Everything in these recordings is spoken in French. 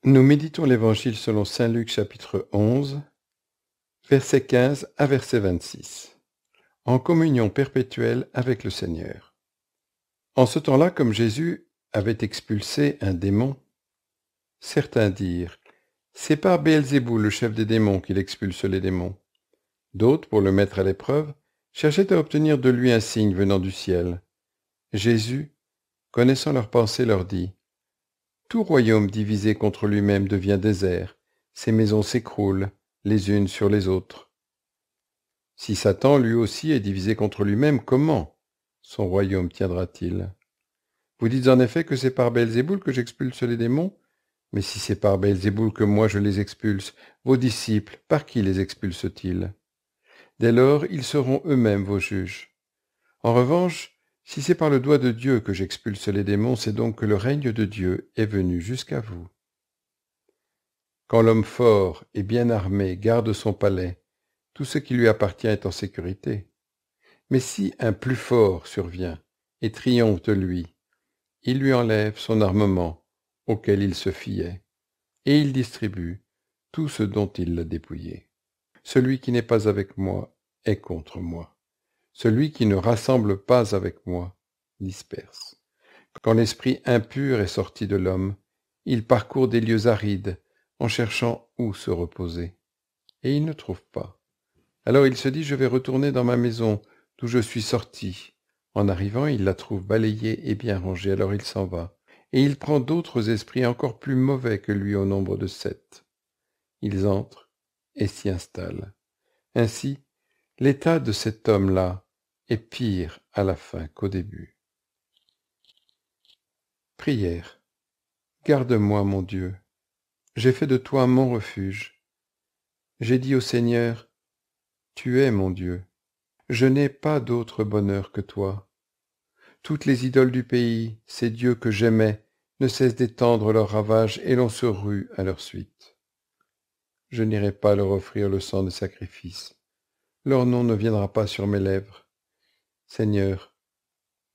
Nous méditons l'Évangile selon saint Luc chapitre 11, verset 15 à verset 26. En communion perpétuelle avec le Seigneur. En ce temps-là, comme Jésus avait expulsé un démon, certains dirent « C'est par Béelzéboul, le chef des démons, qu'il expulse les démons ». D'autres, pour le mettre à l'épreuve, cherchaient à obtenir de lui un signe venant du ciel. Jésus, connaissant leurs pensées, leur dit « Tout royaume divisé contre lui-même devient désert, ses maisons s'écroulent les unes sur les autres. Si Satan lui aussi est divisé contre lui-même, comment son royaume tiendra-t-il? Vous dites en effet que c'est par Béelzéboul que j'expulse les démons, mais si c'est par Béelzéboul que moi je les expulse, vos disciples, par qui les expulsent-ils? Dès lors, ils seront eux-mêmes vos juges. En revanche, si c'est par le doigt de Dieu que j'expulse les démons, c'est donc que le règne de Dieu est venu jusqu'à vous. Quand l'homme fort et bien armé garde son palais, tout ce qui lui appartient est en sécurité. Mais si un plus fort survient et triomphe de lui, il lui enlève son armement auquel il se fiait, et il distribue tout ce dont il l'a dépouillé. Celui qui n'est pas avec moi est contre moi. Celui qui ne rassemble pas avec moi disperse. Quand l'esprit impur est sorti de l'homme, il parcourt des lieux arides en cherchant où se reposer. Et il ne trouve pas. Alors il se dit, je vais retourner dans ma maison d'où je suis sorti. En arrivant, il la trouve balayée et bien rangée, alors il s'en va. Et il prend d'autres esprits encore plus mauvais que lui au nombre de 7. Ils entrent et s'y installent. Ainsi, l'état de cet homme-là est pire à la fin qu'au début. Prière. Garde-moi, mon Dieu. J'ai fait de toi mon refuge. J'ai dit au Seigneur, tu es mon Dieu. Je n'ai pas d'autre bonheur que toi. Toutes les idoles du pays, ces dieux que j'aimais, ne cessent d'étendre leurs ravages et l'on se rue à leur suite. Je n'irai pas leur offrir le sang de sacrifice. Leur nom ne viendra pas sur mes lèvres. Seigneur,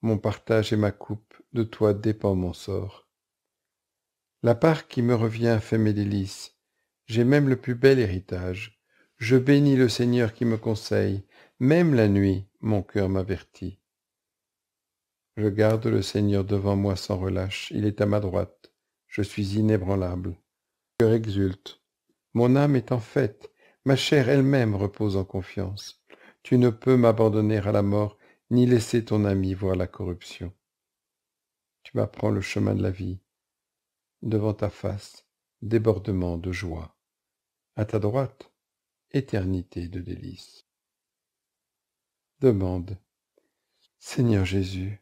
mon partage et ma coupe, de toi dépend mon sort. La part qui me revient fait mes délices. J'ai même le plus bel héritage. Je bénis le Seigneur qui me conseille. Même la nuit, mon cœur m'avertit. Je garde le Seigneur devant moi sans relâche. Il est à ma droite. Je suis inébranlable. Mon cœur exulte. Mon âme est en fête. Ma chair elle-même repose en confiance. Tu ne peux m'abandonner à la mort, ni laisser ton ami voir la corruption. Tu m'apprends le chemin de la vie. Devant ta face, débordement de joie. À ta droite, éternité de délices. Demande. Seigneur Jésus,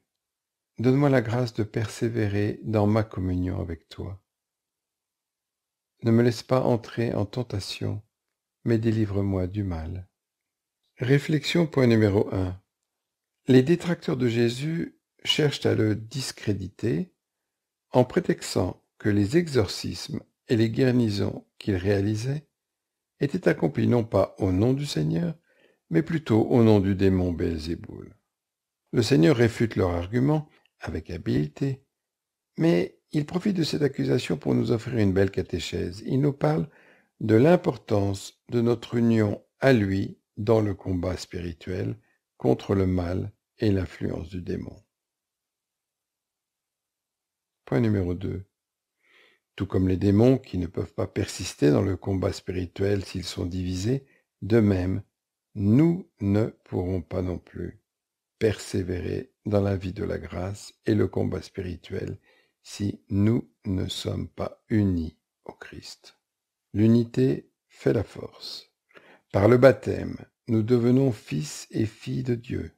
donne-moi la grâce de persévérer dans ma communion avec toi. Ne me laisse pas entrer en tentation, mais délivre-moi du mal. Réflexion point numéro 1. Les détracteurs de Jésus cherchent à le discréditer en prétextant que les exorcismes et les guérisons qu'il réalisait étaient accomplis non pas au nom du Seigneur, mais plutôt au nom du démon Béelzéboul. Le Seigneur réfute leur argument avec habileté, mais il profite de cette accusation pour nous offrir une belle catéchèse. Il nous parle de l'importance de notre union à lui dans le combat spirituel contre le mal et l'influence du démon. Point numéro 2. Tout comme les démons qui ne peuvent pas persister dans le combat spirituel s'ils sont divisés, de même, nous ne pourrons pas non plus persévérer dans la vie de la grâce et le combat spirituel si nous ne sommes pas unis au Christ. L'unité fait la force. Par le baptême, nous devenons fils et filles de Dieu.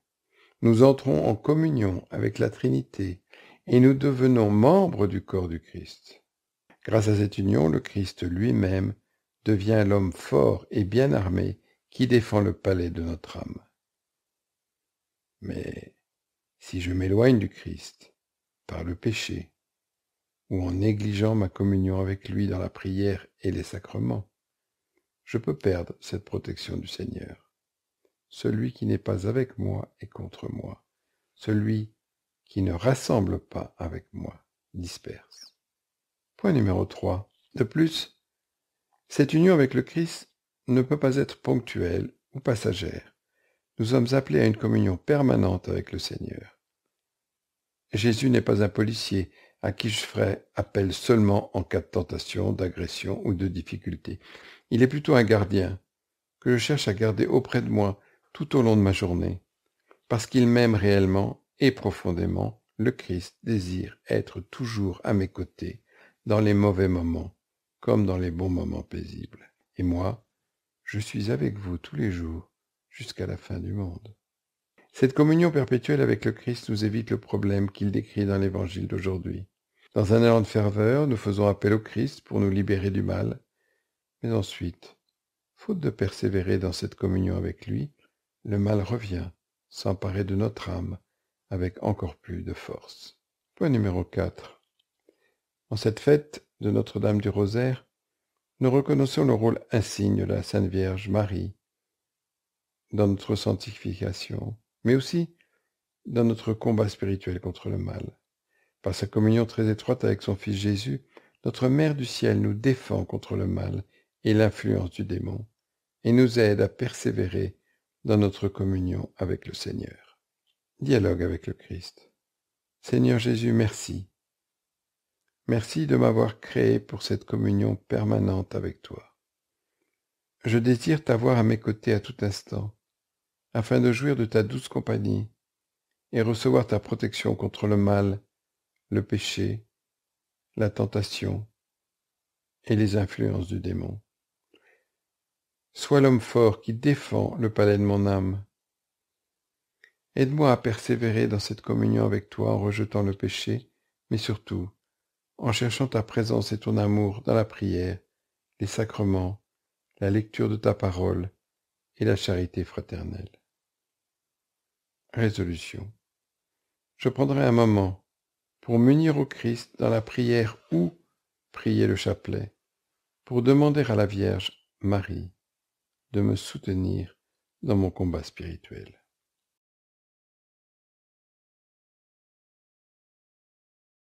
Nous entrons en communion avec la Trinité et nous devenons membres du corps du Christ. Grâce à cette union, le Christ lui-même devient l'homme fort et bien armé qui défend le palais de notre âme. Mais si je m'éloigne du Christ par le péché ou en négligeant ma communion avec lui dans la prière et les sacrements, je peux perdre cette protection du Seigneur. Celui qui n'est pas avec moi est contre moi. Celui qui ne rassemble pas avec moi disperse. Point numéro 3. De plus, cette union avec le Christ ne peut pas être ponctuelle ou passagère. Nous sommes appelés à une communion permanente avec le Seigneur. Jésus n'est pas un policier à qui je ferai appel seulement en cas de tentation, d'agression ou de difficulté. Il est plutôt un gardien que je cherche à garder auprès de moi tout au long de ma journée. Parce qu'il m'aime réellement et profondément, le Christ désire être toujours à mes côtés dans les mauvais moments comme dans les bons moments paisibles. Et moi, je suis avec vous tous les jours jusqu'à la fin du monde. Cette communion perpétuelle avec le Christ nous évite le problème qu'il décrit dans l'Évangile d'aujourd'hui. Dans un élan de ferveur, nous faisons appel au Christ pour nous libérer du mal, mais ensuite, faute de persévérer dans cette communion avec lui, le mal revient s'emparer de notre âme avec encore plus de force. Point numéro 4. En cette fête de Notre-Dame du Rosaire, nous reconnaissons le rôle insigne de la Sainte Vierge Marie dans notre sanctification, mais aussi dans notre combat spirituel contre le mal. Par sa communion très étroite avec son Fils Jésus, notre Mère du ciel nous défend contre le mal et l'influence du démon, et nous aide à persévérer dans notre communion avec le Seigneur. Dialogue avec le Christ. Seigneur Jésus, merci. Merci de m'avoir créé pour cette communion permanente avec toi. Je désire t'avoir à mes côtés à tout instant, afin de jouir de ta douce compagnie et recevoir ta protection contre le mal, le péché, la tentation et les influences du démon. Sois l'homme fort qui défend le palais de mon âme. Aide-moi à persévérer dans cette communion avec toi en rejetant le péché, mais surtout en cherchant ta présence et ton amour dans la prière, les sacrements, la lecture de ta parole et la charité fraternelle. Résolution. Je prendrai un moment pour m'unir au Christ dans la prière ou prier le chapelet, pour demander à la Vierge Marie de me soutenir dans mon combat spirituel.